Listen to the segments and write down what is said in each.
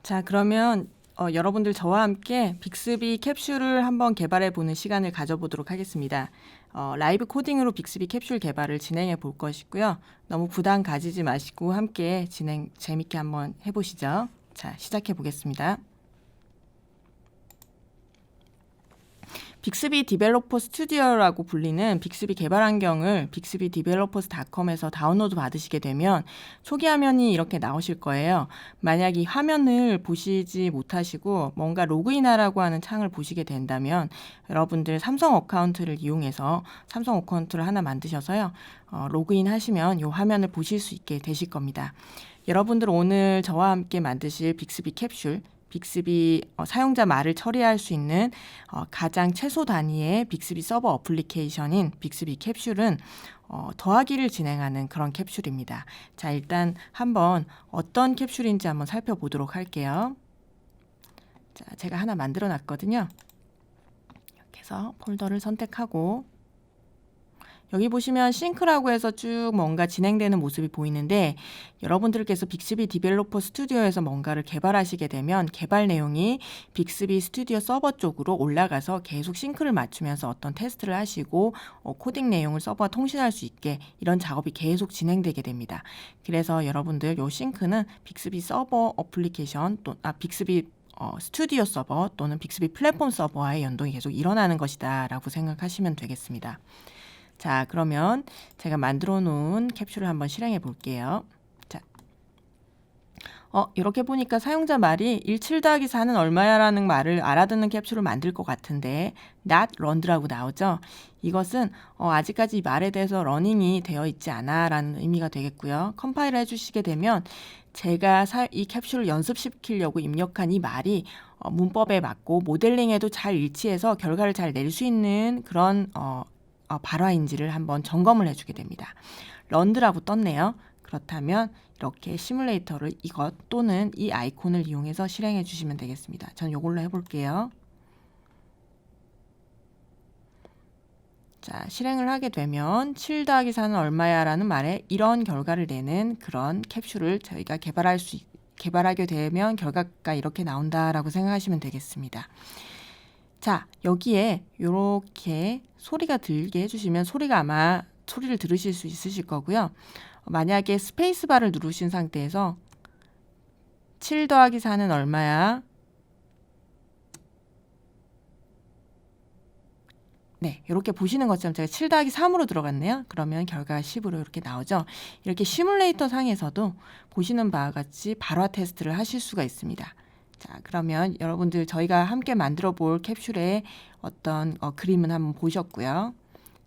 자, 그러면 여러분들 저와 함께 빅스비 캡슐을 한번 개발해 보는 시간을 가져보도록 하겠습니다. 라이브 코딩으로 빅스비 캡슐 개발을 진행해 볼 것이고요. 너무 부담 가지지 마시고 함께 진행 재밌게 한번 해보시죠. 자, 시작해 보겠습니다. 빅스비 디벨로퍼 스튜디오라고 불리는 빅스비 개발 환경을 빅스비 디벨로퍼스.com에서 다운로드 받으시게 되면 초기 화면이 이렇게 나오실 거예요. 만약 이 화면을 보시지 못하시고 뭔가 로그인하라고 하는 창을 보시게 된다면 여러분들 삼성 어카운트를 이용해서 삼성 어카운트를 하나 만드셔서요. 로그인 하시면 이 화면을 보실 수 있게 되실 겁니다. 여러분들 오늘 저와 함께 만드실 빅스비 캡슐 빅스비 사용자 말을 처리할 수 있는 가장 최소 단위의 빅스비 서버 어플리케이션인 빅스비 캡슐은 더하기를 진행하는 그런 캡슐입니다. 자, 일단 한번 어떤 캡슐인지 한번 살펴보도록 할게요. 자, 제가 하나 만들어 놨거든요. 이렇게 해서 폴더를 선택하고 여기 보시면 싱크라고 해서 쭉 뭔가 진행되는 모습이 보이는데 여러분들께서 빅스비 디벨로퍼 스튜디오에서 뭔가를 개발하시게 되면 개발 내용이 빅스비 스튜디오 서버 쪽으로 올라가서 계속 싱크를 맞추면서 어떤 테스트를 하시고 코딩 내용을 서버와 통신할 수 있게 이런 작업이 계속 진행되게 됩니다. 그래서 여러분들 요 싱크는 빅스비 서버 어플리케이션 빅스비 스튜디오 서버 또는 빅스비 플랫폼 서버와의 연동이 계속 일어나는 것이다 라고 생각하시면 되겠습니다. 자, 그러면 제가 만들어 놓은 캡슐을 한번 실행해 볼게요. 자, 이렇게 보니까 사용자 말이 17 더하기 4는 얼마야 라는 말을 알아듣는 캡슐을 만들 것 같은데 not run라고 나오죠. 이것은 아직까지 이 말에 대해서 러닝이 되어 있지 않아 라는 의미가 되겠고요. 컴파일을 해주시게 되면 제가 이 캡슐을 연습시키려고 입력한 이 말이 문법에 맞고 모델링에도 잘 일치해서 결과를 잘 낼 수 있는 그런 발화인지를 한번 점검을 해주게 됩니다. 런드라고 떴네요. 그렇다면 이렇게 시뮬레이터를 이것 또는 이 아이콘을 이용해서 실행해 주시면 되겠습니다. 전 이걸로 해볼게요. 자, 실행을 하게 되면 7 더하기 4는 얼마야 라는 말에 이런 결과를 내는 그런 캡슐을 저희가 개발하게 되면 결과가 이렇게 나온다라고 생각하시면 되겠습니다. 자, 여기에 이렇게 소리가 들게 해주시면 소리를 들으실 수 있으실 거고요. 만약에 스페이스바를 누르신 상태에서 7 더하기 4는 얼마야? 네, 이렇게 보시는 것처럼 제가 7 더하기 3으로 들어갔네요. 그러면 결과가 10으로 이렇게 나오죠. 이렇게 시뮬레이터 상에서도 보시는 바와 같이 발화 테스트를 하실 수가 있습니다. 자, 그러면 여러분들 저희가 함께 만들어 볼 캡슐의 어떤 그림은 한번 보셨고요.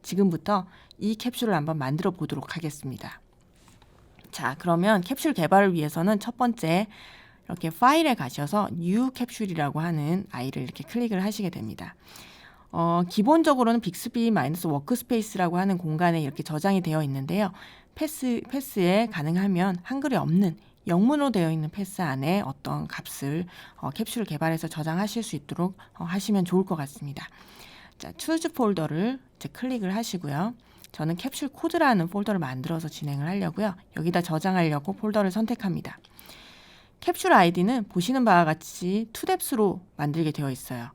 지금부터 이 캡슐을 한번 만들어 보도록 하겠습니다. 자, 그러면 캡슐 개발을 위해서는 첫 번째 이렇게 파일에 가셔서 New 캡슐이라고 하는 아이를 이렇게 클릭을 하시게 됩니다. 기본적으로는 빅스비 마이너스 워크스페이스라고 하는 공간에 이렇게 저장이 되어 있는데요. 패스에 가능하면 한글이 없는 영문으로 되어 있는 패스 안에 어떤 값을 캡슐을 개발해서 저장하실 수 있도록 하시면 좋을 것 같습니다. 자, choose 폴더를 이제 클릭을 하시고요. 저는 캡슐 코드라는 폴더를 만들어서 진행을 하려고요. 여기다 저장하려고 폴더를 선택합니다. 캡슐 아이디는 보시는 바와 같이 2뎁스로 만들게 되어 있어요.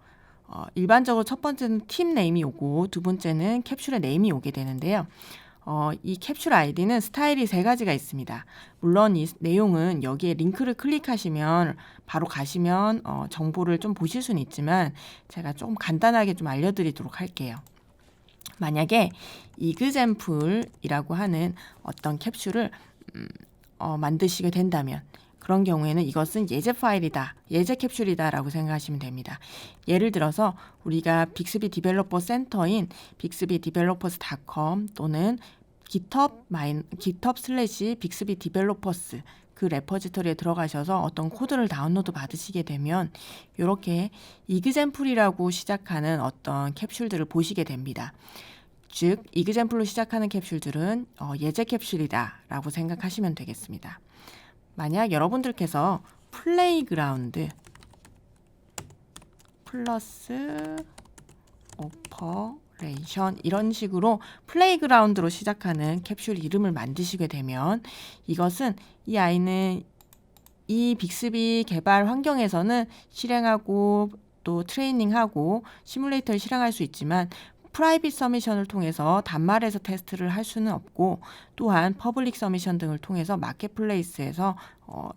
일반적으로 첫 번째는 팀 네임이 오고 두 번째는 캡슐의 네임이 오게 되는데요. 이 캡슐 아이디는 스타일이 3가지가 있습니다. 물론 이 내용은 여기에 링크를 클릭하시면 바로 가시면 정보를 좀 보실 수는 있지만 제가 좀 간단하게 좀 알려드리도록 할게요. 만약에 example이라고 하는 어떤 캡슐을 만드시게 된다면 그런 경우에는 이것은 예제 파일이다, 예제 캡슐이다 라고 생각하시면 됩니다. 예를 들어서 우리가 빅스비 디벨로퍼 센터인 빅스비 디벨로퍼스.com 또는 github/빅스비 디벨로퍼스 그 레퍼지터리에 들어가셔서 어떤 코드를 다운로드 받으시게 되면 이렇게 example이라고 시작하는 어떤 캡슐들을 보시게 됩니다. 즉, example로 시작하는 캡슐들은 예제 캡슐이다 라고 생각하시면 되겠습니다. 만약 여러분들께서 플레이그라운드 플러스 오퍼레이션 이런 식으로 플레이그라운드로 시작하는 캡슐 이름을 만드시게 되면 이것은 이 아이는 이 빅스비 개발 환경에서는 실행하고 또 트레이닝하고 시뮬레이터를 실행할 수 있지만 프라이빗 서미션을 통해서 단말에서 테스트를 할 수는 없고 또한 퍼블릭 서미션 등을 통해서 마켓플레이스에서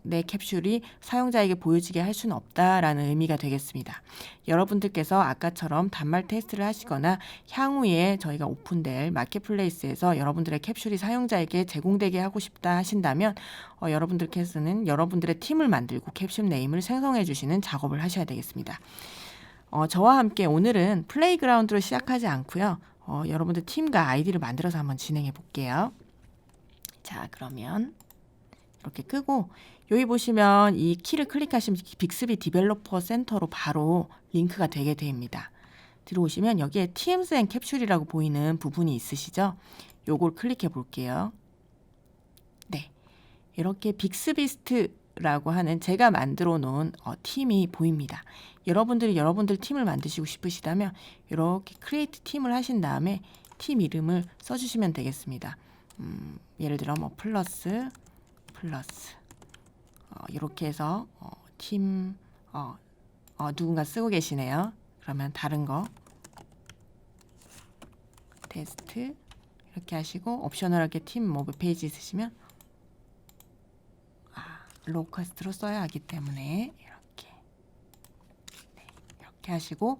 내 캡슐이 사용자에게 보여지게 할 수는 없다라는 의미가 되겠습니다. 여러분들께서 아까처럼 단말 테스트를 하시거나 향후에 저희가 오픈될 마켓플레이스에서 여러분들의 캡슐이 사용자에게 제공되게 하고 싶다 하신다면 여러분들께서는 여러분들의 팀을 만들고 캡슐 네임을 생성해 주시는 작업을 하셔야 되겠습니다. 저와 함께 오늘은 플레이그라운드로 시작하지 않고요. 여러분들 팀과 아이디를 만들어서 한번 진행해 볼게요. 자, 그러면 이렇게 끄고 여기 보시면 이 키를 클릭하시면 빅스비 디벨로퍼 센터로 바로 링크가 되게 됩니다. 들어오시면 여기에 TMS 앤 캡슐이라고 보이는 부분이 있으시죠? 요걸 클릭해 볼게요. 네, 이렇게 빅스비스트라고 하는 제가 만들어 놓은 팀이 보입니다. 여러분들이 여러분들 팀을 만드시고 싶으시다면 이렇게 크리에이트 팀을 하신 다음에 팀 이름을 써주시면 되겠습니다. 예를 들어 뭐 플러스 이렇게 해서 팀 누군가 쓰고 계시네요. 그러면 다른 거 테스트 이렇게 하시고 옵셔널하게 팀 뭐 페이지 있으시면 로컬스트로 써야 하기 때문에 이렇게 하시고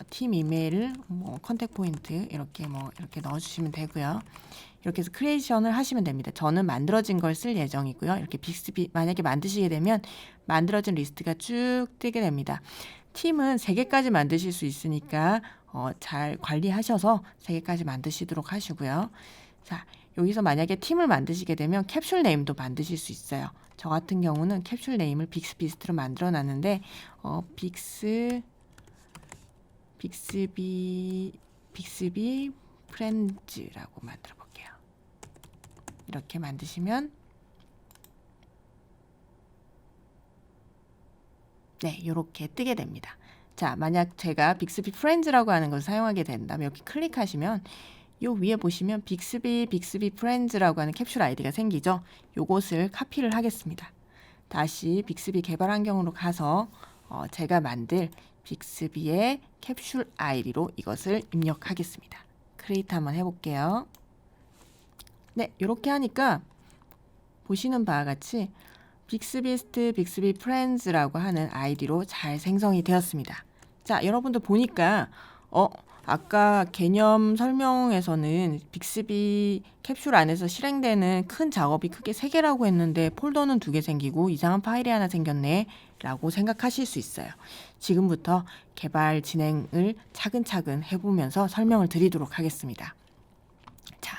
팀 이메일을 뭐 컨택 포인트 이렇게 넣어주시면 되고요. 이렇게 해서 크리에이션을 하시면 됩니다. 저는 만들어진 걸 쓸 예정이고요. 이렇게 빅스비 만약에 만드시게 되면 만들어진 리스트가 쭉 뜨게 됩니다. 팀은 3개까지 만드실 수 있으니까 잘 관리하셔서 3개까지 만드시도록 하시고요. 자, 여기서 만약에 팀을 만드시게 되면 캡슐 네임도 만드실 수 있어요. 저 같은 경우는 캡슐 네임을 빅스비스트로 만들어 놨는데 빅스비 프렌즈라고 만들어 볼게요. 이렇게 만드시면 네, 이렇게 뜨게 됩니다. 자, 만약 제가 빅스비 프렌즈라고 하는 것을 사용하게 된다면 여기 클릭하시면 요 위에 보시면 빅스비 프렌즈라고 하는 캡슐 아이디가 생기죠. 요것을 카피를 하겠습니다. 다시 빅스비 개발 환경으로 가서 제가 만들 빅스비의 캡슐 아이디로 이것을 입력하겠습니다. 크리에이트 한번 해볼게요. 네, 이렇게 하니까 보시는 바와 같이 빅스비스트 빅스비 프렌즈라고 하는 아이디로 잘 생성이 되었습니다. 자, 여러분들 보니까 아까 개념 설명에서는 빅스비 캡슐 안에서 실행되는 큰 작업이 크게 3개라고 했는데 폴더는 2개 생기고 이상한 파일이 하나 생겼네 라고 생각하실 수 있어요. 지금부터 개발 진행을 차근차근 해보면서 설명을 드리도록 하겠습니다. 자,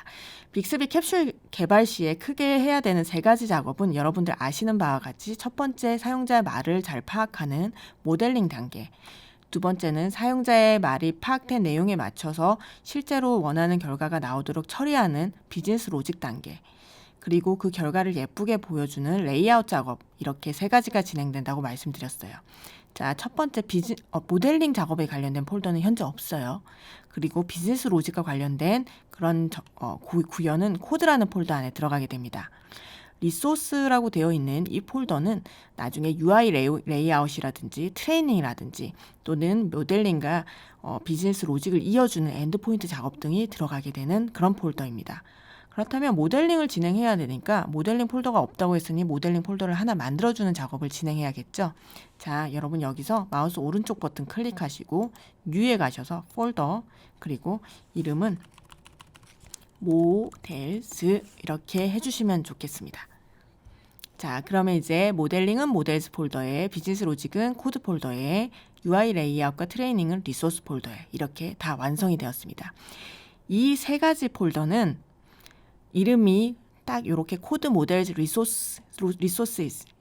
빅스비 캡슐 개발 시에 크게 해야 되는 3가지 작업은 여러분들 아시는 바와 같이 첫 번째, 사용자의 말을 잘 파악하는 모델링 단계, 두 번째는 사용자의 말이 파악된 내용에 맞춰서 실제로 원하는 결과가 나오도록 처리하는 비즈니스 로직 단계, 그리고 그 결과를 예쁘게 보여주는 레이아웃 작업, 이렇게 3가지가 진행된다고 말씀드렸어요. 자, 첫 번째 모델링 작업에 관련된 폴더는 현재 없어요. 그리고 비즈니스 로직과 관련된 그런 구현은 코드라는 폴더 안에 들어가게 됩니다. 리소스라고 되어 있는 이 폴더는 나중에 UI 레이아웃이라든지 트레이닝이라든지 또는 모델링과 비즈니스 로직을 이어주는 엔드포인트 작업 등이 들어가게 되는 그런 폴더입니다. 그렇다면 모델링을 진행해야 되니까 모델링 폴더가 없다고 했으니 모델링 폴더를 하나 만들어주는 작업을 진행해야겠죠. 자, 여러분 여기서 마우스 오른쪽 버튼 클릭하시고 New에 가셔서 폴더, 그리고 이름은 모델스 이렇게 해주시면 좋겠습니다. 자, 그러면 이제 모델링은 모델스 폴더에, 비즈니스 로직은 코드 폴더에, UI 레이아웃과 트레이닝은 리소스 폴더에 이렇게 다 완성이 되었습니다. 이 3가지 폴더는 이름이 딱 이렇게 코드 모델즈 리소스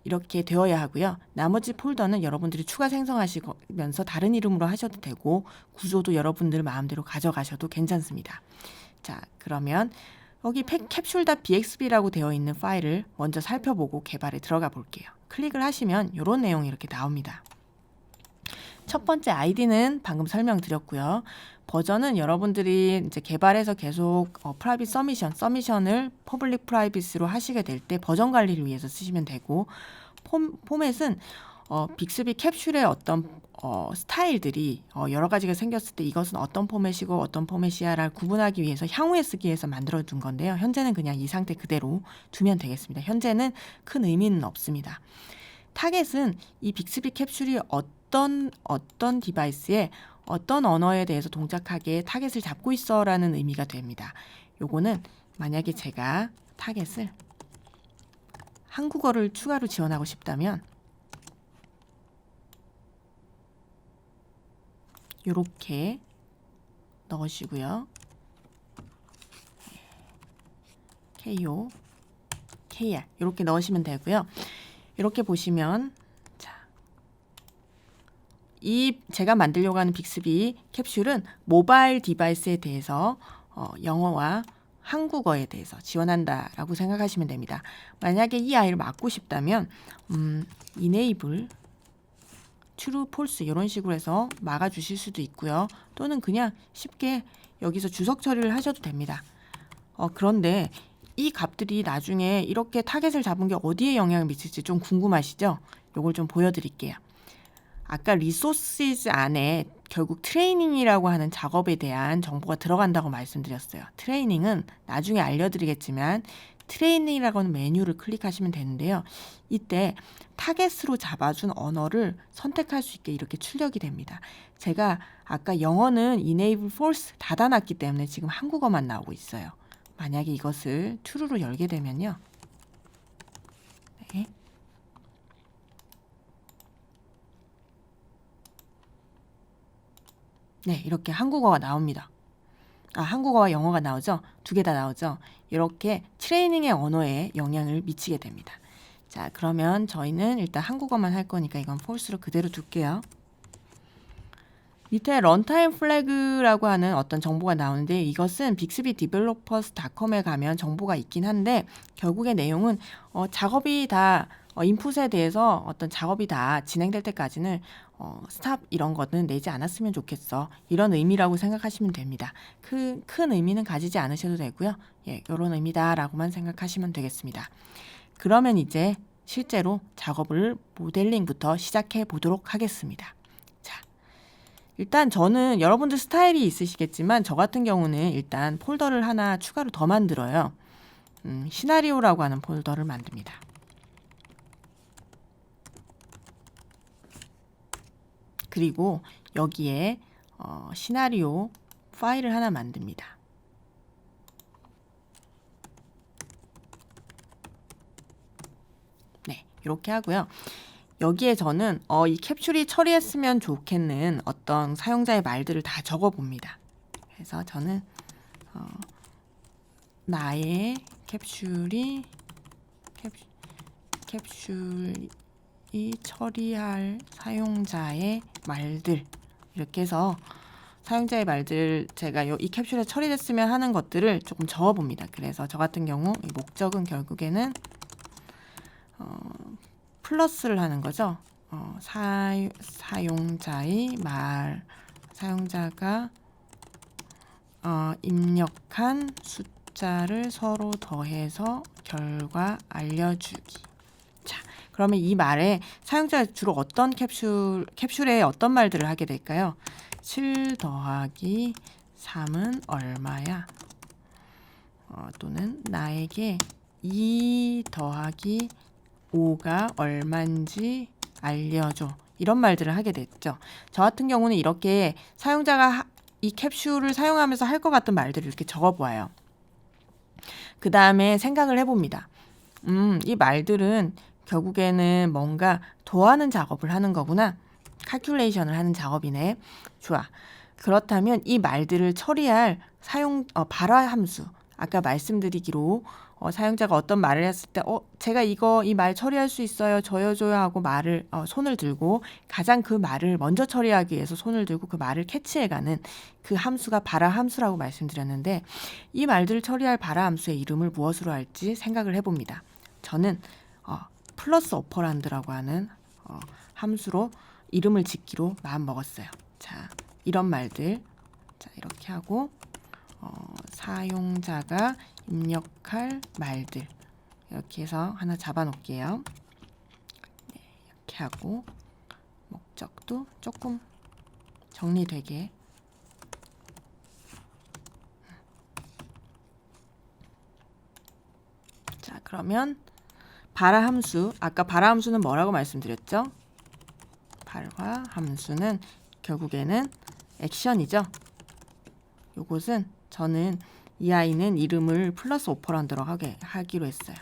이렇게 되어야 하고요. 나머지 폴더는 여러분들이 추가 생성하시면서 다른 이름으로 하셔도 되고 구조도 여러분들 마음대로 가져가셔도 괜찮습니다. 자, 그러면 여기 capsule.bxb라고 되어 있는 파일을 먼저 살펴보고 개발에 들어가 볼게요. 클릭을 하시면 이런 내용이 이렇게 나옵니다. 첫 번째 아이디는 방금 설명드렸고요. 버전은 여러분들이 이제 개발해서 계속 프라이빗 서미션을 퍼블릭 프라이빗으로 하시게 될 때 버전 관리를 위해서 쓰시면 되고, 포맷은 빅스비 캡슐의 어떤 스타일들이 여러 가지가 생겼을 때 이것은 어떤 포맷이고 어떤 포맷이야를 구분하기 위해서 향후에 쓰기 위해서 만들어 둔 건데요. 현재는 그냥 이 상태 그대로 두면 되겠습니다. 현재는 큰 의미는 없습니다. 타겟은 이 빅스비 캡슐이 어떤 디바이스에 어떤 언어에 대해서 동작하게 타겟을 잡고 있어라는 의미가 됩니다. 요거는 만약에 제가 타겟을 한국어를 추가로 지원하고 싶다면 요렇게 넣으시고요. KO, KR 이렇게 넣으시면 되고요. 이렇게 보시면 이 제가 만들려고 하는 빅스비 캡슐은 모바일 디바이스에 대해서 영어와 한국어에 대해서 지원한다라고 생각하시면 됩니다. 만약에 이 아이를 막고 싶다면 enable true, false 이런 식으로 해서 막아주실 수도 있고요. 또는 그냥 쉽게 여기서 주석 처리를 하셔도 됩니다. 그런데 이 값들이 나중에 이렇게 타겟을 잡은 게 어디에 영향을 미칠지 좀 궁금하시죠? 요걸 좀 보여드릴게요. 아까 리소시즈 안에 결국 트레이닝이라고 하는 작업에 대한 정보가 들어간다고 말씀드렸어요. 트레이닝은 나중에 알려드리겠지만 트레이닝이라고 하는 메뉴를 클릭하시면 되는데요. 이때 타겟으로 잡아준 언어를 선택할 수 있게 이렇게 출력이 됩니다. 제가 아까 영어는 enable false 닫아놨기 때문에 지금 한국어만 나오고 있어요. 만약에 이것을 true로 열게 되면요. 네. 네, 이렇게 한국어가 나옵니다. 한국어와 영어가 나오죠? 두 개 다 나오죠? 이렇게 트레이닝의 언어에 영향을 미치게 됩니다. 자, 그러면 저희는 일단 한국어만 할 거니까 이건 false로 그대로 둘게요. 밑에 런타임 플래그라고 하는 어떤 정보가 나오는데 이것은 bixbydevelopers.com에 가면 정보가 있긴 한데 결국의 내용은 작업이 다 인풋에 대해서 어떤 작업이 다 진행될 때까지는 스탑 이런 거는 내지 않았으면 좋겠어. 이런 의미라고 생각하시면 됩니다. 큰 의미는 가지지 않으셔도 되고요. 예, 이런 의미다라고만 생각하시면 되겠습니다. 그러면 이제 실제로 작업을 모델링부터 시작해 보도록 하겠습니다. 자, 일단 저는 여러분들 스타일이 있으시겠지만 저 같은 경우는 일단 폴더를 하나 추가로 더 만들어요. 시나리오라고 하는 폴더를 만듭니다. 그리고 여기에 시나리오 파일을 하나 만듭니다. 네, 이렇게 하고요. 여기에 저는 이 캡슐이 처리했으면 좋겠는 어떤 사용자의 말들을 다 적어봅니다. 그래서 저는 나의 캡슐이 처리할 사용자의 말들 이렇게 해서 사용자의 말들 제가 이 캡슐에 처리됐으면 하는 것들을 조금 적어봅니다. 그래서 저 같은 경우 이 목적은 결국에는 플러스를 하는 거죠. 사용자의 말, 사용자가 입력한 숫자를 서로 더해서 결과 알려주기. 자, 그러면 이 말에 사용자가 주로 어떤 캡슐에 어떤 말들을 하게 될까요? 7 더하기 3은 얼마야? 또는 나에게 2 더하기 5가 얼만지 알려줘. 이런 말들을 하게 됐죠. 저 같은 경우는 이렇게 사용자가 이 캡슐을 사용하면서 할 것 같은 말들을 이렇게 적어보아요. 그 다음에 생각을 해봅니다. 이 말들은 결국에는 뭔가 더하는 작업을 하는 거구나. 칼큘레이션을 하는 작업이네. 좋아. 그렇다면 이 말들을 처리할 발화 함수. 아까 말씀드리기로 사용자가 어떤 말을 했을 때 제가 이 말 처리할 수 있어요. 저요 하고 말을 손을 들고 가장 그 말을 먼저 처리하기 위해서 손을 들고 그 말을 캐치해가는 그 함수가 발화 함수라고 말씀드렸는데 이 말들을 처리할 발화 함수의 이름을 무엇으로 할지 생각을 해봅니다. 저는 플러스 오퍼란드라고 하는 함수로 이름을 짓기로 마음먹었어요. 자, 이런 말들 자, 이렇게 하고 사용자가 입력할 말들 이렇게 해서 하나 잡아 놓을게요. 네, 이렇게 하고 목적도 조금 정리되게. 자, 그러면 발화 함수, 아까 발화 함수는 뭐라고 말씀드렸죠? 발화 함수는 결국에는 액션이죠. 요것은 저는 이 아이는 이름을 플러스 오퍼런드로 하기로 했어요.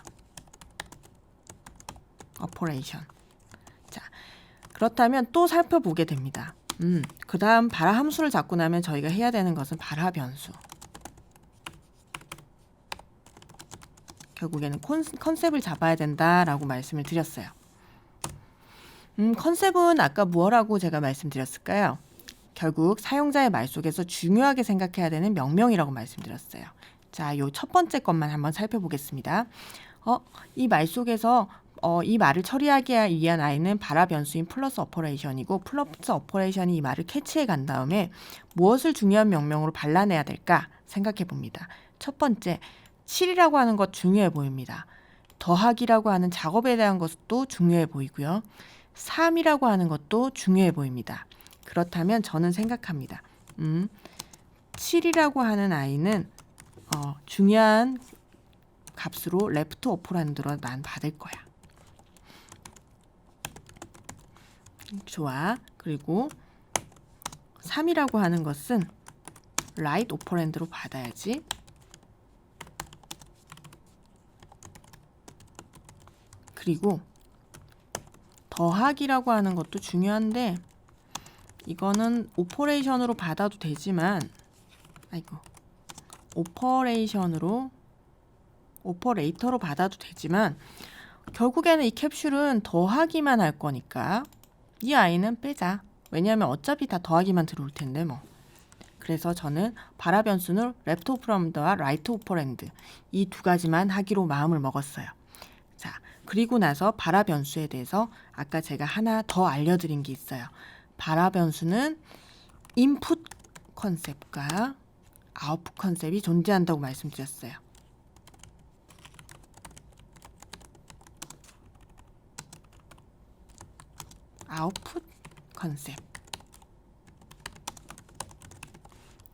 오퍼레이션. 자, 그렇다면 또 살펴보게 됩니다. 그 다음 발화 함수를 잡고 나면 저희가 해야 되는 것은 발화 변수. 결국에는 컨셉을 잡아야 된다라고 말씀을 드렸어요. 컨셉은 아까 뭐라고 제가 말씀드렸을까요? 결국 사용자의 말 속에서 중요하게 생각해야 되는 명명이라고 말씀드렸어요. 자, 요 첫 번째 것만 한번 살펴보겠습니다. 이 말 속에서 이 말을 처리하기 위한 아이는 발화 변수인 플러스 오퍼레이션이고, 플러스 오퍼레이션이 이 말을 캐치해 간 다음에 무엇을 중요한 명명으로 발라내야 될까 생각해 봅니다. 첫 번째, 7이라고 하는 것 중요해 보입니다. 더하기라고 하는 작업에 대한 것도 중요해 보이고요. 3이라고 하는 것도 중요해 보입니다. 그렇다면 저는 생각합니다. 7이라고 하는 아이는 중요한 값으로 레프트 오퍼런드로 난 받을 거야. 좋아. 그리고 3이라고 하는 것은 라이트 오퍼런드로 받아야지. 그리고 더하기라고 하는 것도 중요한데 이거는 오퍼레이션으로 받아도 되지만 오퍼레이터로 받아도 되지만 결국에는 이 캡슐은 더하기만 할 거니까 이 아이는 빼자. 왜냐하면 어차피 다 더하기만 들어올 텐데 뭐. 그래서 저는 발화 변수는 레프트 오퍼런드와 라이트 오퍼런드 이 두 가지만 하기로 마음을 먹었어요. 자, 그리고 나서 발화 변수에 대해서 아까 제가 하나 더 알려드린 게 있어요. 발화 변수는 인풋 컨셉과 아웃풋 컨셉이 존재한다고 말씀드렸어요. 아웃풋 컨셉.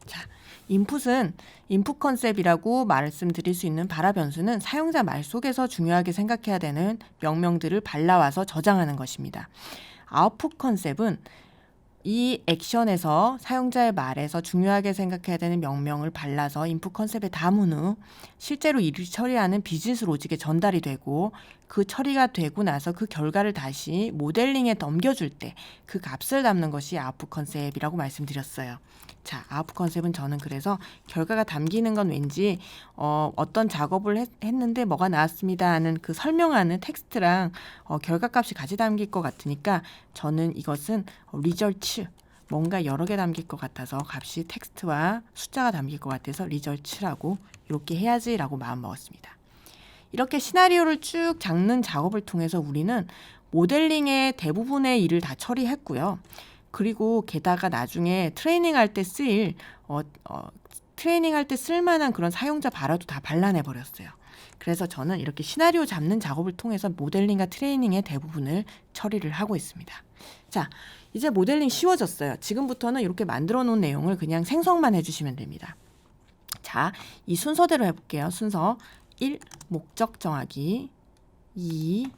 자, 인풋 컨셉이라고 말씀드릴 수 있는 발화 변수는 사용자 말 속에서 중요하게 생각해야 되는 명명들을 발라와서 저장하는 것입니다. 아웃풋 컨셉은 이 액션에서 사용자의 말에서 중요하게 생각해야 되는 명명을 발라서 인풋 컨셉에 담은 후 실제로 일을 처리하는 비즈니스 로직에 전달이 되고 그 처리가 되고 나서 그 결과를 다시 모델링에 넘겨줄 때 그 값을 담는 것이 아웃풋 컨셉이라고 말씀드렸어요. 자, 아웃풋 컨셉은 저는 그래서 결과가 담기는 건 왠지 어떤 작업을 했는데 뭐가 나왔습니다 하는 그 설명하는 텍스트랑 결과값이 같이 담길 것 같으니까 저는 이것은 리절츠 뭔가 여러 개 담길 것 같아서 값이 텍스트와 숫자가 담길 것 같아서 리절츠라고 이렇게 해야지라고 마음먹었습니다. 이렇게 시나리오를 쭉 잡는 작업을 통해서 우리는 모델링의 대부분의 일을 다 처리했고요. 그리고 게다가 나중에 트레이닝할 때 쓸만한 그런 사용자 발화도 다 발라내 버렸어요. 그래서 저는 이렇게 시나리오 잡는 작업을 통해서 모델링과 트레이닝의 대부분을 처리를 하고 있습니다. 자, 이제 모델링 쉬워졌어요. 지금부터는 이렇게 만들어 놓은 내용을 그냥 생성만 해주시면 됩니다. 자, 이 순서대로 해볼게요. 순서 1. 목적 정하기 2.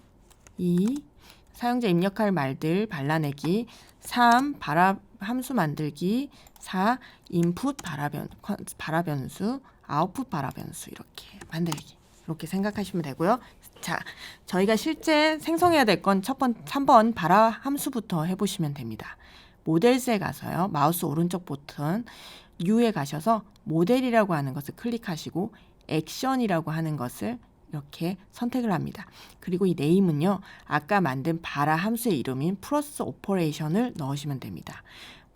사용자 입력할 말들 발라내기 3. 발화 함수 만들기 4. 인풋 발화 변수 아웃풋 발화 변수 이렇게 만들기 이렇게 생각하시면 되고요. 자, 저희가 실제 생성해야 될 건 3번 발화 함수부터 해보시면 됩니다. 모델스에 가서요. 마우스 오른쪽 버튼 U에 가셔서 모델이라고 하는 것을 클릭하시고 액션이라고 하는 것을 이렇게 선택을 합니다. 그리고 이 네임은요. 아까 만든 발화 함수의 이름인 플러스 오퍼레이션을 넣으시면 됩니다.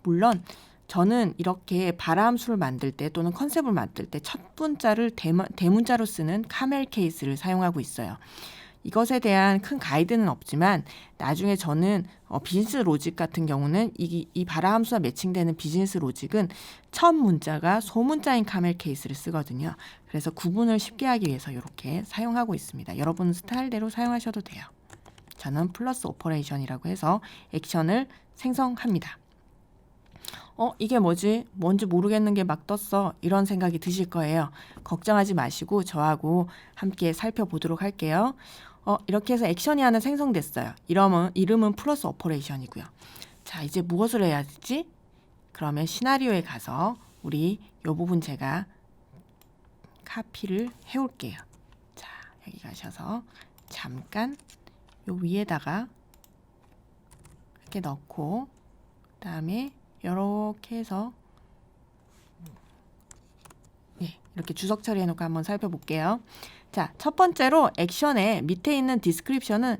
물론 저는 이렇게 발화 함수를 만들 때 또는 컨셉을 만들 때 첫 문자를 대문자로 쓰는 카멜 케이스를 사용하고 있어요. 이것에 대한 큰 가이드는 없지만 나중에 저는 비즈니스 로직 같은 경우는 이 바라 함수와 매칭되는 비즈니스 로직은 첫 문자가 소문자인 카멜 케이스를 쓰거든요. 그래서 구분을 쉽게 하기 위해서 이렇게 사용하고 있습니다. 여러분 스타일대로 사용하셔도 돼요. 저는 플러스 오퍼레이션이라고 해서 액션을 생성합니다. 이게 뭐지? 뭔지 모르겠는 게 막 떴어. 이런 생각이 드실 거예요. 걱정하지 마시고 저하고 함께 살펴보도록 할게요. 이렇게 해서 액션이 하나 생성됐어요. 이름은 플러스 오퍼레이션이고요. 자, 이제 무엇을 해야 되지? 그러면 시나리오에 가서 우리 이 부분 제가 카피를 해올게요. 자, 여기 가셔서 잠깐 요 위에다가 이렇게 넣고 그다음에 이렇게 해서 이렇게 주석 처리해놓고 한번 살펴볼게요. 자, 첫 번째로 액션의 밑에 있는 디스크립션은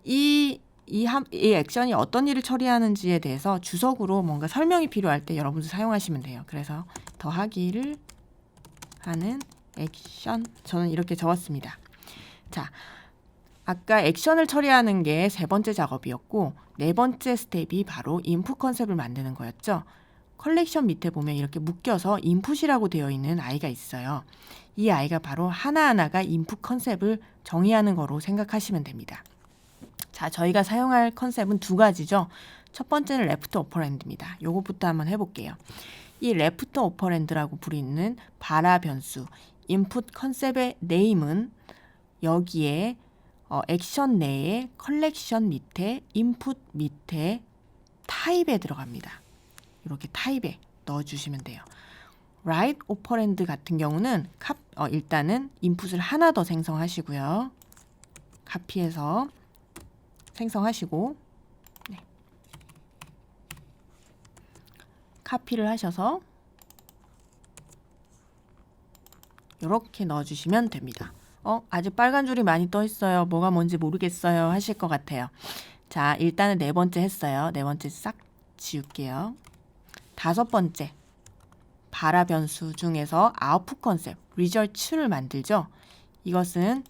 이 액션이 어떤 일을 처리하는지에 대해서 주석으로 뭔가 설명이 필요할 때 여러분들 사용하시면 돼요. 그래서 더하기를 하는 액션, 저는 이렇게 적었습니다. 자, 아까 액션을 처리하는 게 세 번째 작업이었고 네 번째 스텝이 바로 인풋 컨셉을 만드는 거였죠. 컬렉션 밑에 보면 이렇게 묶여서 인풋이라고 되어 있는 아이가 있어요. 이 아이가 바로 하나하나가 인풋 컨셉을 정의하는 거로 생각하시면 됩니다. 자, 저희가 사용할 컨셉은 두 가지죠. 첫 번째는 레프트 오퍼랜드입니다. 요것부터 한번 해볼게요. 이 레프트 오퍼랜드라고 부르는 바라 변수, 인풋 컨셉의 네임은 여기에 액션 내에 컬렉션 밑에 인풋 밑에 타입에 들어갑니다. 이렇게 타입에 넣어주시면 돼요. write 오퍼랜드 같은 경우는 일단은 인풋을 하나 더 생성하시고요. 카피해서 생성하시고 카피를 하셔서 이렇게 넣어주시면 됩니다. 아직 빨간 줄이 많이 떠 있어요. 뭐가 뭔지 모르겠어요 하실 것 같아요. 자, 일단은 네 번째 했어요. 네 번째 싹 지울게요. 다섯 번째 바라 변수 중에서 아웃풋 컨셉 리절츠를 만들죠. 이것은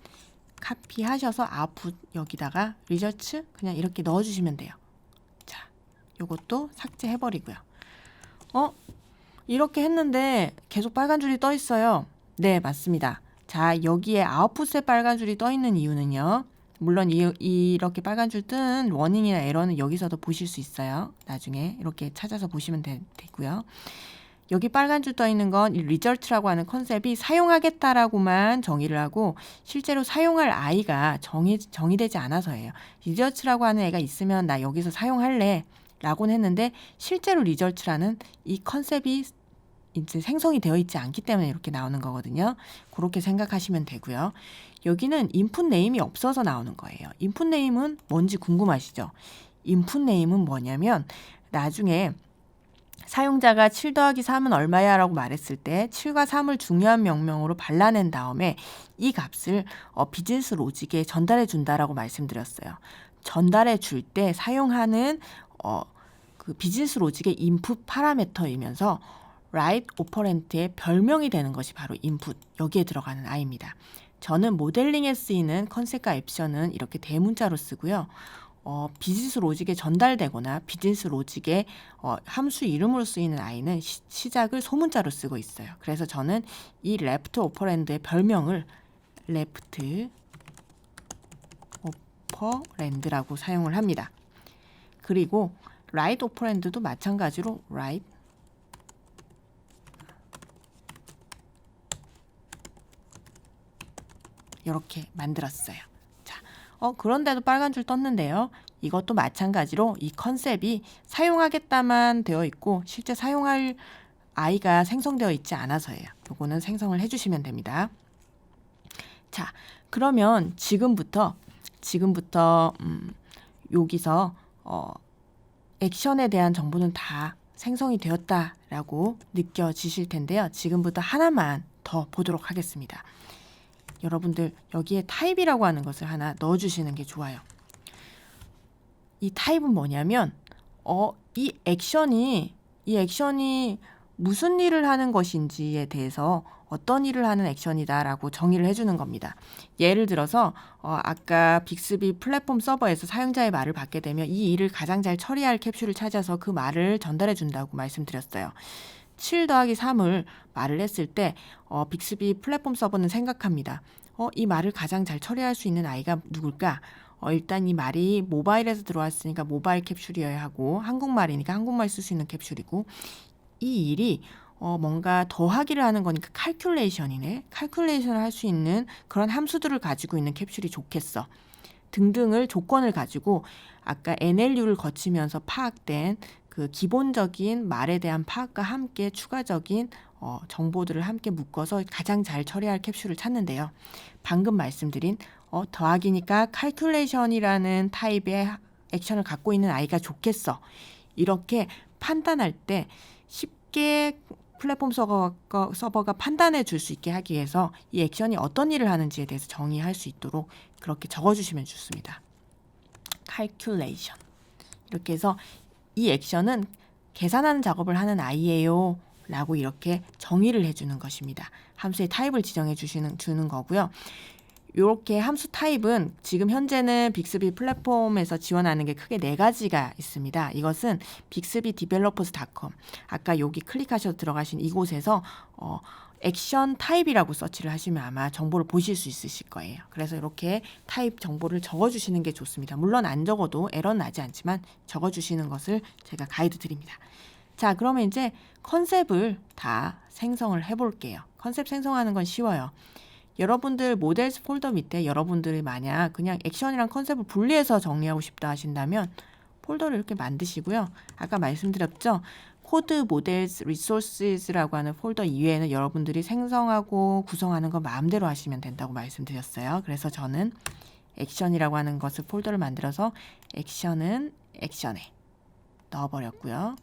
카피하셔서 아웃풋 여기다가 리절츠 그냥 이렇게 넣어주시면 돼요. 자, 요것도 삭제해버리고요. 이렇게 했는데 계속 빨간 줄이 떠 있어요. 네, 맞습니다. 자, 여기에 아웃풋에 빨간 줄이 떠 있는 이유는요. 물론 이렇게 빨간 줄 뜬 워닝이나 에러는 여기서도 보실 수 있어요. 나중에 이렇게 찾아서 보시면 되고요. 여기 빨간 줄 떠 있는 건 이 리절트라고 하는 컨셉이 사용하겠다라고만 정의를 하고 실제로 사용할 아이가 정의되지 않아서예요. 리절트라고 하는 애가 있으면 나 여기서 사용할래 라고는 했는데 실제로 리절트라는 이 컨셉이 이제 생성이 되어 있지 않기 때문에 이렇게 나오는 거거든요. 그렇게 생각하시면 되고요. 여기는 인풋 네임이 없어서 나오는 거예요. 인풋 네임은 뭔지 궁금하시죠? 인풋 네임은 뭐냐면 나중에 사용자가 7 더하기 3은 얼마야 라고 말했을 때 7과 3을 중요한 명령어로 발라낸 다음에 이 값을 비즈니스 로직에 전달해 준다라고 말씀드렸어요. 전달해 줄 때 사용하는 그 비즈니스 로직의 인풋 파라미터이면서 write 오퍼랜드의 별명이 되는 것이 바로 인풋, 여기에 들어가는 아이입니다. 저는 모델링에 쓰이는 컨셉과 액션은 이렇게 대문자로 쓰고요. 비즈니스 로직에 전달되거나 비즈니스 로직의 함수 이름으로 쓰이는 아이는 시작을 소문자로 쓰고 있어요. 그래서 저는 이 레프트 오퍼랜드의 별명을 레프트 오퍼랜드라고 사용을 합니다. 그리고 write 오퍼랜드도 마찬가지로 write 이렇게 만들었어요. 자, 그런데도 빨간 줄 떴는데요. 이것도 마찬가지로 이 컨셉이 사용하겠다만 되어 있고 실제 사용할 아이가 생성되어 있지 않아서예요. 요거는 생성을 해주시면 됩니다. 자, 그러면 지금부터 여기서 액션에 대한 정보는 다 생성이 되었다라고 느껴지실 텐데요. 지금부터 하나만 더 보도록 하겠습니다. 여러분들 여기에 타입이라고 하는 것을 하나 넣어주시는 게 좋아요. 이 타입은 뭐냐면 이 액션이 무슨 일을 하는 것인지에 대해서 어떤 일을 하는 액션이다라고 정의를 해주는 겁니다. 예를 들어서 아까 빅스비 플랫폼 서버에서 사용자의 말을 받게 되면 이 일을 가장 잘 처리할 캡슐을 찾아서 그 말을 전달해 준다고 말씀드렸어요. 7 더하기 3을 말을 했을 때 빅스비 플랫폼 서버는 생각합니다. 이 말을 가장 잘 처리할 수 있는 아이가 누굴까? 일단 이 말이 모바일에서 들어왔으니까 모바일 캡슐이어야 하고 한국말이니까 한국말 쓸 수 있는 캡슐이고 이 일이 뭔가 더하기를 하는 거니까 칼큘레이션이네. 칼큘레이션을 할 수 있는 그런 함수들을 가지고 있는 캡슐이 좋겠어. 등등을 조건을 가지고 아까 NLU를 거치면서 파악된 그 기본적인 말에 대한 파악과 함께 추가적인 정보들을 함께 묶어서 가장 잘 처리할 캡슐을 찾는데요. 방금 말씀드린 더하기니까 칼큘레이션이라는 타입의 액션을 갖고 있는 아이가 좋겠어. 이렇게 판단할 때 쉽게 플랫폼 서버가 판단해 줄 수 있게 하기 위해서 이 액션이 어떤 일을 하는지에 대해서 정의할 수 있도록 그렇게 적어주시면 좋습니다. calculation. 이렇게 해서 이 액션은 계산하는 작업을 하는 아이예요 라고 이렇게 정의를 해주는 것입니다. 함수의 타입을 지정해 주는 거고요. 이렇게 함수 타입은 지금 현재는 빅스비 플랫폼에서 지원하는 게 크게 4가지가 있습니다. 이것은 bixbydevelopers.com 아까 여기 클릭하셔서 들어가신 이곳에서 액션 타입이라고 서치를 하시면 아마 정보를 보실 수 있으실 거예요. 그래서 이렇게 타입 정보를 적어주시는 게 좋습니다. 물론 안 적어도 에러는 나지 않지만 적어주시는 것을 제가 가이드 드립니다. 자, 그러면 이제 컨셉을 다 생성을 해볼게요. 컨셉 생성하는 건 쉬워요. 여러분들 모델스 폴더 밑에 여러분들이 만약 그냥 액션이랑 컨셉을 분리해서 정리하고 싶다 하신다면 폴더를 이렇게 만드시고요. 아까 말씀드렸죠? 코드 모델스 리소스라고 하는 폴더 이외에는 여러분들이 생성하고 구성하는 거 마음대로 하시면 된다고 말씀드렸어요. 그래서 저는 액션이라고 하는 것을 폴더를 만들어서 액션은 액션에 넣어버렸고요.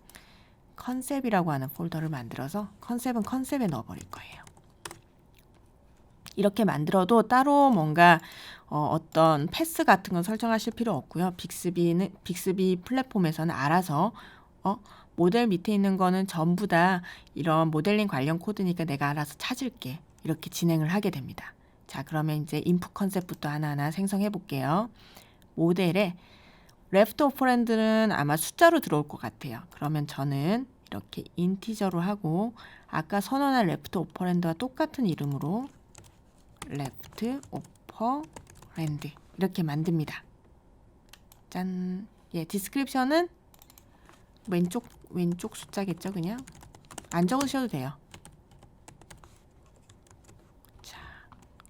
컨셉이라고 하는 폴더를 만들어서 컨셉은 컨셉에 넣어버릴 거예요. 이렇게 만들어도 따로 뭔가 어떤 패스 같은 건 설정하실 필요 없고요. 빅스비 플랫폼에서는 알아서 모델 밑에 있는 거는 전부 다 이런 모델링 관련 코드니까 내가 알아서 찾을게. 이렇게 진행을 하게 됩니다. 자, 그러면 이제 인풋 컨셉부터 하나하나 생성해 볼게요. 모델에 레프트 오퍼랜드는 아마 숫자로 들어올 것 같아요. 그러면 저는 이렇게 인티저로 하고 아까 선언한 레프트 오퍼랜드와 똑같은 이름으로 레프트 오퍼랜드 이렇게 만듭니다. 짠. 예, 디스크립션은 왼쪽 숫자겠죠, 그냥. 안 적으셔도 돼요. 자,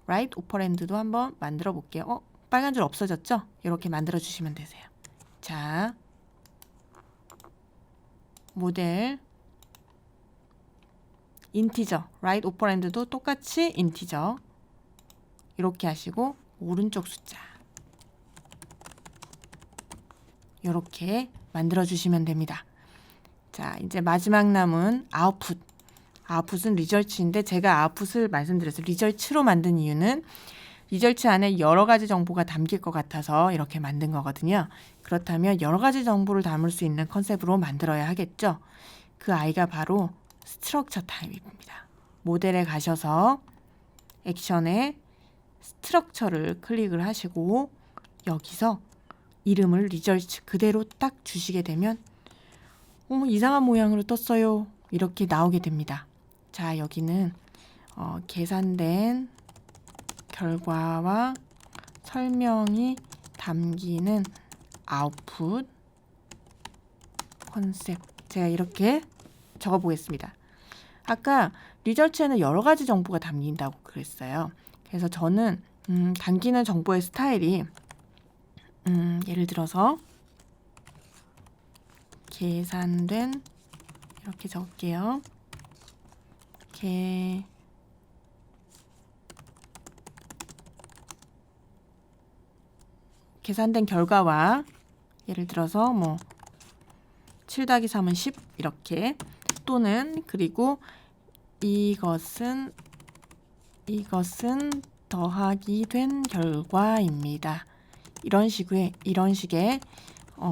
right 오퍼랜드도 한번 만들어 볼게요. 빨간 줄 없어졌죠? 이렇게 만들어 주시면 되세요. 자, 모델 인티저, right 오퍼랜드도 똑같이 인티저 이렇게 하시고 오른쪽 숫자 이렇게 만들어 주시면 됩니다. 자, 이제 마지막 남은 아웃풋. 아웃풋은 리절츠인데 제가 아웃풋을 말씀드렸어요. 리절츠로 만든 이유는 리절츠 안에 여러 가지 정보가 담길 것 같아서 이렇게 만든 거거든요. 그렇다면 여러 가지 정보를 담을 수 있는 컨셉으로 만들어야 하겠죠. 그 아이가 바로 스트럭처 타입입니다. 모델에 가셔서 액션에 스트럭처를 클릭을 하시고 여기서 이름을 리절츠 그대로 딱 주시게 되면 이상한 모양으로 떴어요. 이렇게 나오게 됩니다. 자, 여기는 계산된 결과와 설명이 담기는 아웃풋 컨셉 제가 이렇게 적어 보겠습니다. 아까 리절츠에는 여러 가지 정보가 담긴다고 그랬어요. 그래서 저는 담기는 정보의 스타일이 예를 들어서 계산된 이렇게 적을게요. 계산된 결과와 예를 들어서 7 더하기 3은 10 이렇게 또는 그리고 이것은 더하기 된 결과입니다. 이런 식의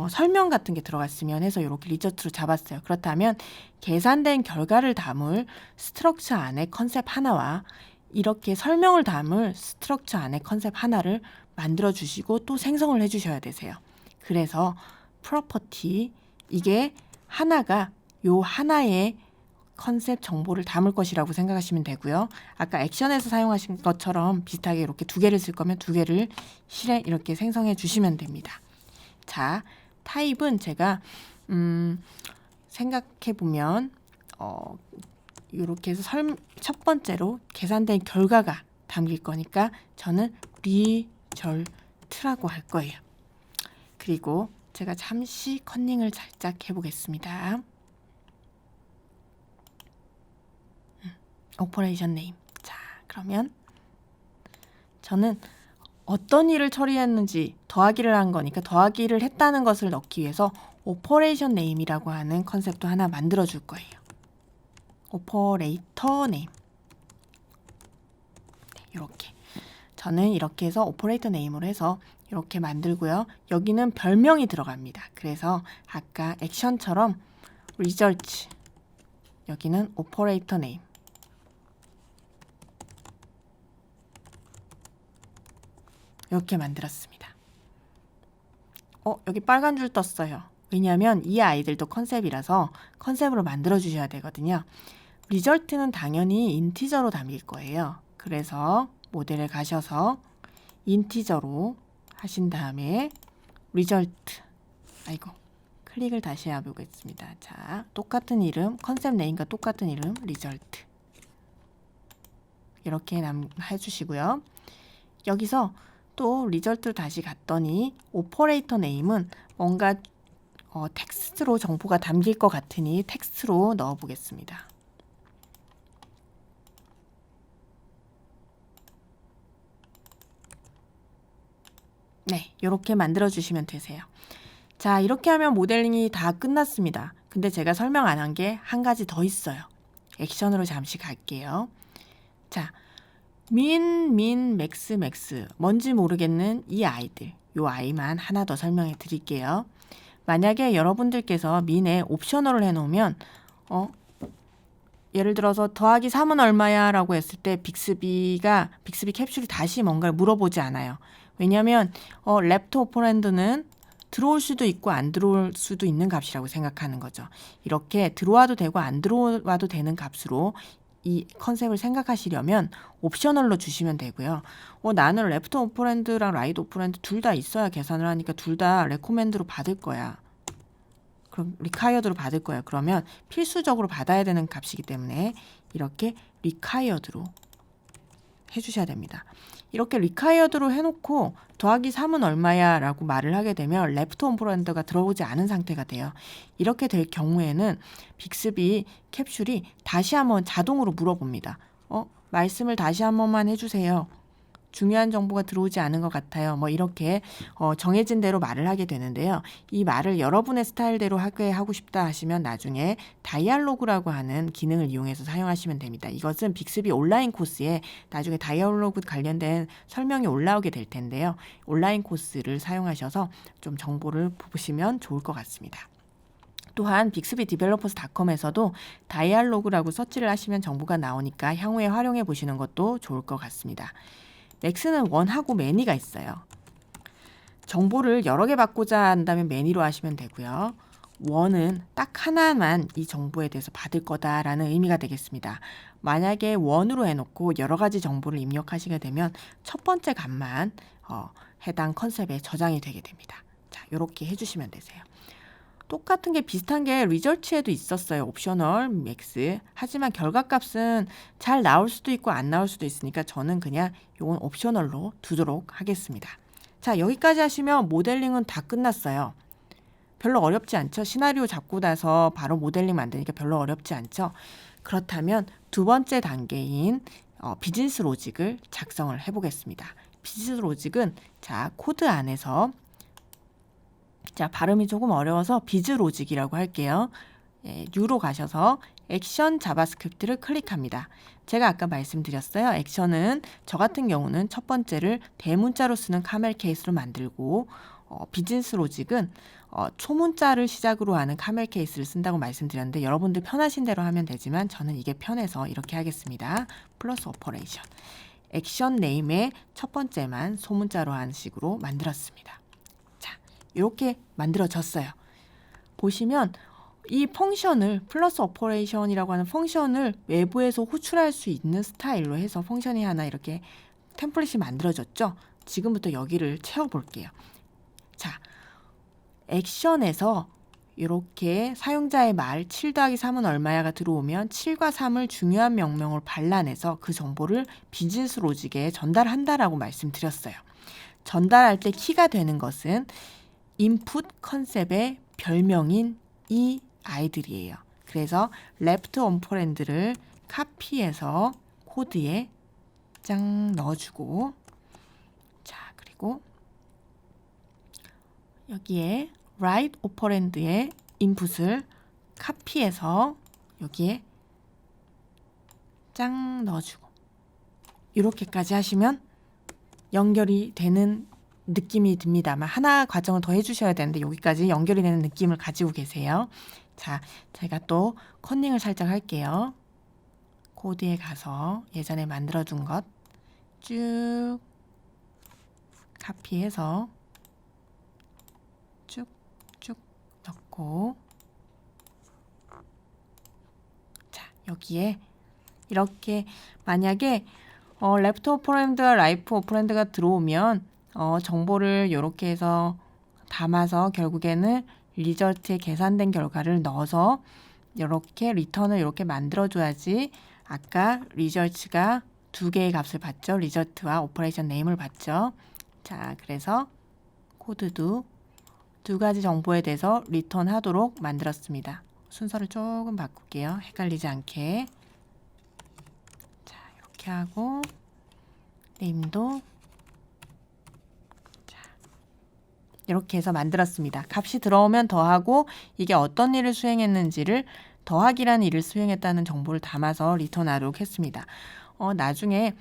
설명 같은 게 들어갔으면 해서 이렇게 리저트로 잡았어요. 그렇다면 계산된 결과를 담을 스트럭처 안에 컨셉 하나와 이렇게 설명을 담을 스트럭처 안에 컨셉 하나를 만들어 주시고 또 생성을 해 주셔야 되세요. 그래서 프로퍼티 이게 하나가 요 하나의 컨셉 정보를 담을 것이라고 생각하시면 되고요. 아까 액션에서 사용하신 것처럼 비슷하게 이렇게 두 개를 쓸 거면 두 개를 실에 이렇게 생성해 주시면 됩니다. 자, 타입은 제가 생각해 보면 이렇게 해서 첫 번째로 계산된 결과가 담길 거니까 저는 리절트라고 할 거예요. 그리고 제가 잠시 컨닝을 살짝 해보겠습니다. 오퍼레이션 네임. 자, 그러면 저는 어떤 일을 처리했는지 더하기를 한 거니까 더하기를 했다는 것을 넣기 위해서 오퍼레이션 네임이라고 하는 컨셉도 하나 만들어 줄 거예요. 오퍼레이터 네임. 네, 이렇게. 저는 이렇게 해서 오퍼레이터 네임으로 해서 이렇게 만들고요. 여기는 별명이 들어갑니다. 그래서 아까 액션처럼 results 여기는 오퍼레이터 네임. 이렇게 만들었습니다. 여기 빨간 줄 떴어요. 왜냐하면 이 아이들도 컨셉이라서 컨셉으로 만들어 주셔야 되거든요. 리절트는 당연히 인티저로 담길 거예요. 그래서 모델에 가셔서 인티저로 하신 다음에 리절트 클릭을 다시 해보겠습니다. 자, 똑같은 이름, 컨셉 네임과 똑같은 이름 리절트 이렇게 해주시고요. 여기서 또 리절트를 다시 갔더니 오퍼레이터 네임은 뭔가 텍스트로 정보가 담길 것 같으니 텍스트로 넣어 보겠습니다. 네, 이렇게 만들어 주시면 되세요. 자, 이렇게 하면 모델링이 다 끝났습니다. 근데 제가 설명 안 한 게 한 가지 더 있어요. 액션으로 잠시 갈게요. 자, 맥스 뭔지 모르겠는 이 아이들, 요 아이만 하나 더 설명해 드릴게요. 만약에 여러분들께서 민에 옵셔널을 해놓으면 예를 들어서 더하기 3은 얼마야? 라고 했을 때 빅스비 캡슐이 다시 뭔가를 물어보지 않아요. 왜냐하면 랩트 오퍼랜드는 들어올 수도 있고 안 들어올 수도 있는 값이라고 생각하는 거죠. 이렇게 들어와도 되고 안 들어와도 되는 값으로 이 컨셉을 생각하시려면 옵셔널로 주시면 되고요. 나는 레프트 오퍼랜드랑 라이트 오퍼랜드 둘 다 있어야 계산을 하니까 둘 다 레코멘드로 받을 거야. 그럼 리콰이어드로 받을 거예요. 그러면 필수적으로 받아야 되는 값이기 때문에 이렇게 리콰이어드로 해주셔야 됩니다. 이렇게 리콰이어드로 해놓고 더하기 3은 얼마야? 라고 말을 하게 되면 레프트 오퍼랜드가 들어오지 않은 상태가 돼요. 이렇게 될 경우에는 빅스비 캡슐이 다시 한번 자동으로 물어봅니다. 말씀을 다시 한 번만 해주세요. 중요한 정보가 들어오지 않은 것 같아요. 이렇게 정해진 대로 말을 하게 되는데요. 이 말을 여러분의 스타일대로 하고 싶다 하시면 나중에 다이알로그라고 하는 기능을 이용해서 사용하시면 됩니다. 이것은 빅스비 온라인 코스에 나중에 다이알로그 관련된 설명이 올라오게 될 텐데요. 온라인 코스를 사용하셔서 좀 정보를 보시면 좋을 것 같습니다. 또한 빅스비디벨로퍼스닷컴에서도 다이알로그라고 서치를 하시면 정보가 나오니까 향후에 활용해 보시는 것도 좋을 것 같습니다. 맥스는 원하고 매니가 있어요. 정보를 여러 개 받고자 한다면 매니로 하시면 되고요. 원은 딱 하나만 이 정보에 대해서 받을 거다라는 의미가 되겠습니다. 만약에 원으로 해놓고 여러 가지 정보를 입력하시게 되면 첫 번째 값만 해당 컨셉에 저장이 되게 됩니다. 자, 이렇게 해주시면 되세요. 똑같은 게 비슷한 게 리절트에도 있었어요. 옵셔널 맥스. 하지만 결과값은 잘 나올 수도 있고 안 나올 수도 있으니까 저는 그냥 이건 옵셔널로 두도록 하겠습니다. 자, 여기까지 하시면 모델링은 다 끝났어요. 별로 어렵지 않죠? 시나리오 잡고 나서 바로 모델링 만드니까 별로 어렵지 않죠? 그렇다면 두 번째 단계인 비즈니스 로직을 작성을 해보겠습니다. 비즈니스 로직은 자, 코드 안에서 자, 발음이 조금 어려워서 비즈 로직이라고 할게요. 뉴로 가셔서 액션 자바스크립트를 클릭합니다. 제가 아까 말씀드렸어요. 액션은 저 같은 경우는 첫 번째를 대문자로 쓰는 카멜 케이스로 만들고 비즈니스 로직은 초문자를 시작으로 하는 카멜 케이스를 쓴다고 말씀드렸는데 여러분들 편하신 대로 하면 되지만 저는 이게 편해서 이렇게 하겠습니다. 플러스 오퍼레이션. 액션 네임의 첫 번째만 소문자로 하는 식으로 만들었습니다. 자, 이렇게 만들어졌어요. 보시면 이 펑션을 플러스 오퍼레이션이라고 하는 펑션을 외부에서 호출할 수 있는 스타일로 해서 펑션이 하나 이렇게 템플릿이 만들어졌죠. 지금부터 여기를 채워볼게요. 자, 액션에서 이렇게 사용자의 말 7 더하기 3은 얼마야가 들어오면 7과 3을 중요한 명령으로 반란해서 그 정보를 비즈니스 로직에 전달한다라고 말씀드렸어요. 전달할 때 키가 되는 것은 인풋 컨셉의 별명인 이 아이들이에요. 그래서 left onParent를 카피해서 코드에 짱 넣어주고, 자, 그리고 여기에 right operand의 인풋을 카피해서 여기에 짱 넣어주고, 이렇게까지 하시면 연결이 되는 느낌이 듭니다만 하나 과정을 더 해주셔야 되는데 여기까지 연결이 되는 느낌을 가지고 계세요. 자, 제가 또 컨닝을 살짝 할게요. 코드에 가서 예전에 만들어둔 것 쭉 카피해서 쭉쭉 넣고, 자, 여기에 이렇게 만약에 레프트 오퍼랜드와 라이트 오퍼랜드가 들어오면 정보를 이렇게 해서 담아서 결국에는 리저트에 계산된 결과를 넣어서 이렇게 리턴을 이렇게 만들어줘야지 아까 리저트가 두 개의 값을 받죠. 리저트와 오퍼레이션 네임을 받죠. 자, 그래서 코드도 두 가지 정보에 대해서 리턴하도록 만들었습니다. 순서를 조금 바꿀게요. 헷갈리지 않게. 자, 이렇게 하고 네임도 이렇게 해서 만들었습니다. 값이 들어오면 더하고 이게 어떤 일을 수행했는지를 더하기라는 일을 수행했다는 정보를 담아서 리턴하도록 했습니다. 나중에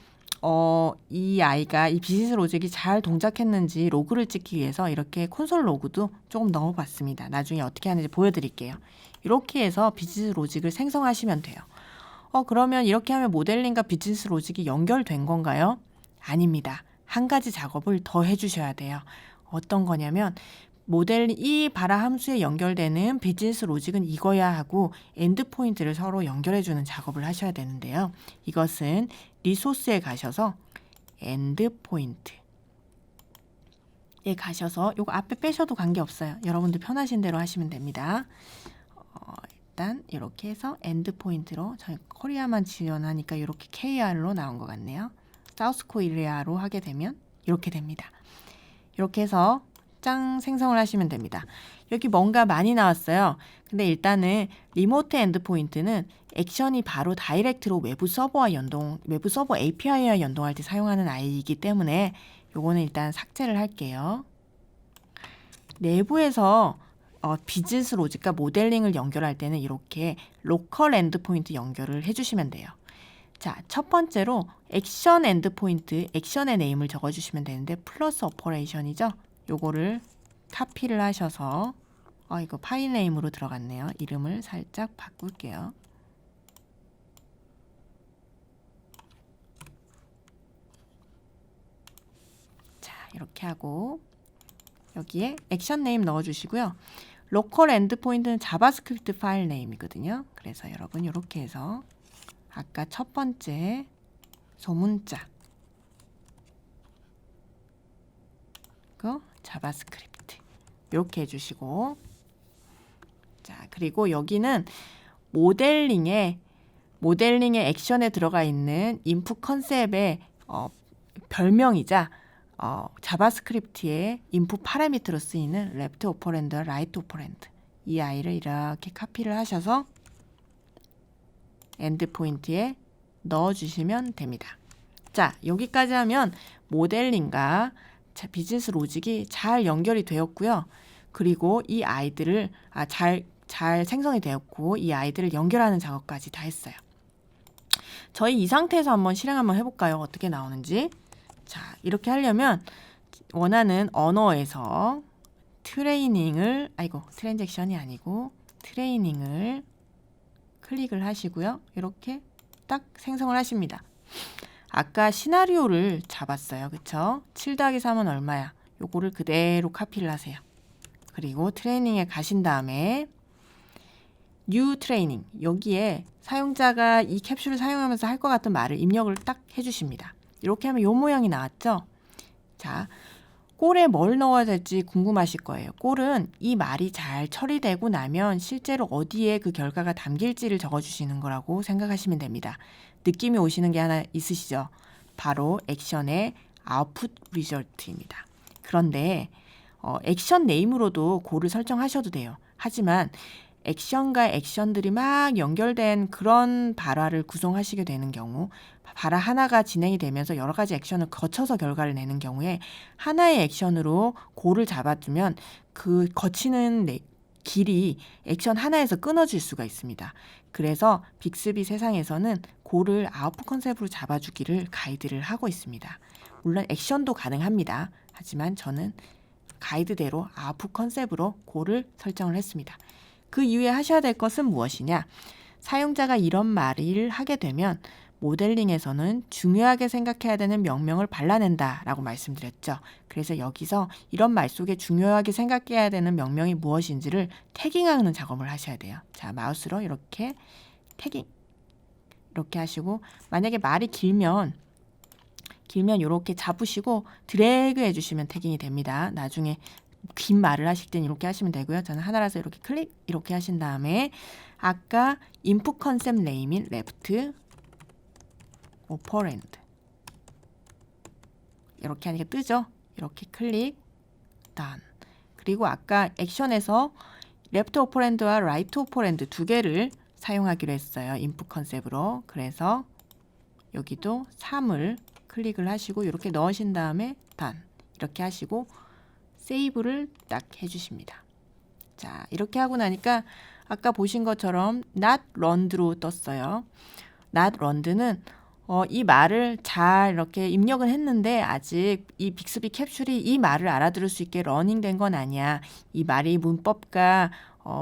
이 아이가 이 비즈니스 로직이 잘 동작했는지 로그를 찍기 위해서 이렇게 콘솔 로그도 조금 넣어봤습니다. 나중에 어떻게 하는지 보여드릴게요. 이렇게 해서 비즈니스 로직을 생성하시면 돼요. 그러면 이렇게 하면 모델링과 비즈니스 로직이 연결된 건가요? 아닙니다. 한 가지 작업을 더 해주셔야 돼요. 어떤 거냐면 이 바라 함수에 연결되는 비즈니스 로직은 이거야 하고 엔드 포인트를 서로 연결해주는 작업을 하셔야 되는데요. 이것은 리소스에 가셔서 엔드 포인트에 가셔서 이거 앞에 빼셔도 관계없어요. 여러분들 편하신 대로 하시면 됩니다. 일단 이렇게 해서 엔드 포인트로 저희 코리아만 지원하니까 이렇게 KR로 나온 것 같네요. 사우스 코리아로 하게 되면 이렇게 됩니다. 이렇게 해서 짱 생성을 하시면 됩니다. 여기 뭔가 많이 나왔어요. 근데 일단은 리모트 엔드 포인트는 액션이 바로 다이렉트로 외부 서버 API와 연동할 때 사용하는 아이이기 때문에 요거는 일단 삭제를 할게요. 내부에서 비즈니스 로직과 모델링을 연결할 때는 이렇게 로컬 엔드 포인트 연결을 해주시면 돼요. 자, 첫 번째로 액션 엔드 포인트, 액션의 네임을 적어주시면 되는데 플러스 오퍼레이션이죠. 요거를 카피를 하셔서 이거 파일 네임으로 들어갔네요. 이름을 살짝 바꿀게요. 자, 이렇게 하고 여기에 액션 네임 넣어주시고요. 로컬 엔드 포인트는 자바스크립트 파일 네임이거든요. 그래서 여러분 이렇게 해서 아까 첫 번째 소문자 그 자바스크립트 이렇게 해주시고, 자, 그리고 여기는 모델링의 액션에 들어가 있는 인풋 컨셉의 별명이자 자바스크립트의 인풋 파라미터로 쓰이는 레프트 오퍼랜드와 라이트 오퍼랜드 이 아이를 이렇게 카피를 하셔서 엔드 포인트에 넣어주시면 됩니다. 자, 여기까지 하면 모델링과 비즈니스 로직이 잘 연결이 되었고요. 그리고 이 아이들을 잘 생성이 되었고 이 아이들을 연결하는 작업까지 다 했어요. 저희 이 상태에서 한번 실행 한번 해볼까요? 어떻게 나오는지. 자, 이렇게 하려면 원하는 언어에서 트랜잭션이 아니고 트레이닝을 클릭을 하시고요. 이렇게 딱 생성을 하십니다. 아까 시나리오를 잡았어요. 그쵸? 7-3은 얼마야? 요거를 그대로 카피를 하세요. 그리고 트레이닝에 가신 다음에 New 트레이닝, 여기에 사용자가 이 캡슐을 사용하면서 할 것 같은 말을 입력을 딱 해주십니다. 이렇게 하면 요 모양이 나왔죠? 자, 꼴에 뭘 넣어야 될지 궁금하실 거예요. 꼴은 이 말이 잘 처리되고 나면 실제로 어디에 그 결과가 담길지를 적어주시는 거라고 생각하시면 됩니다. 느낌이 오시는 게 하나 있으시죠? 바로 액션의 아웃풋 리절트입니다. 그런데 액션 네임으로도 꼴을 설정하셔도 돼요. 하지만 액션과 액션들이 막 연결된 그런 발화를 구성하시게 되는 경우, 발화 하나가 진행이 되면서 여러 가지 액션을 거쳐서 결과를 내는 경우에 하나의 액션으로 골을 잡아주면 그 거치는 길이 액션 하나에서 끊어질 수가 있습니다. 그래서 빅스비 세상에서는 골을 아웃풋 컨셉으로 잡아주기를 가이드를 하고 있습니다. 물론 액션도 가능합니다. 하지만 저는 가이드대로 아웃풋 컨셉으로 골을 설정을 했습니다. 그 이후에 하셔야 될 것은 무엇이냐? 사용자가 이런 말을 하게 되면 모델링에서는 중요하게 생각해야 되는 명령을 발라낸다라고 말씀드렸죠. 그래서 여기서 이런 말 속에 중요하게 생각해야 되는 명령이 무엇인지를 태깅하는 작업을 하셔야 돼요. 자, 마우스로 이렇게 태깅 이렇게 하시고, 만약에 말이 길면 이렇게 잡으시고 드래그 해주시면 태깅이 됩니다. 나중에 긴 말을 하실 땐 이렇게 하시면 되고요. 저는 하나라서 이렇게 클릭 이렇게 하신 다음에 아까 인풋 컨셉 네임인 레프트 오퍼랜드 이렇게 하니까 뜨죠. 이렇게 클릭 단. 그리고 아까 액션에서 레프트 오퍼랜드와 라이트 오퍼랜드 두 개를 사용하기로 했어요. 인풋 컨셉으로. 그래서 여기도 3을 클릭을 하시고 이렇게 넣으신 다음에 단 이렇게 하시고 세이브를 딱 해주십니다. 자, 이렇게 하고 나니까 아까 보신 것처럼 not runed로 떴어요. not runed는 이 말을 잘 이렇게 입력은 했는데 아직 이 빅스비 캡슐이 이 말을 알아들을 수 있게 러닝된 건 아니야. 이 말이 문법과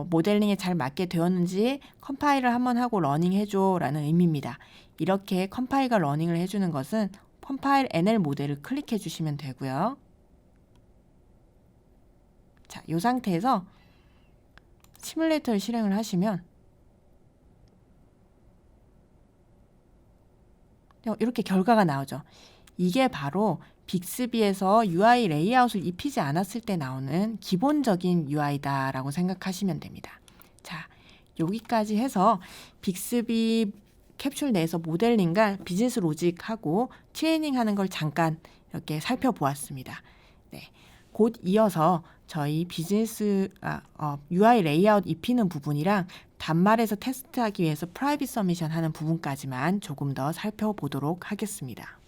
모델링에 잘 맞게 되었는지 컴파일을 한번 하고 러닝 해줘 라는 의미입니다. 이렇게 컴파일과 러닝을 해주는 것은 컴파일 NL 모델을 클릭해 주시면 되고요. 자, 이 상태에서 시뮬레이터를 실행을 하시면 이렇게 결과가 나오죠. 이게 바로 빅스비에서 UI 레이아웃을 입히지 않았을 때 나오는 기본적인 UI다라고 생각하시면 됩니다. 자, 여기까지 해서 빅스비 캡슐 내에서 모델링과 비즈니스 로직하고 트레이닝하는 걸 잠깐 이렇게 살펴보았습니다. 네, 곧 이어서 저희 비즈니스 UI 레이아웃 입히는 부분이랑 단말에서 테스트하기 위해서 프라이빗 서미션 하는 부분까지만 조금 더 살펴보도록 하겠습니다.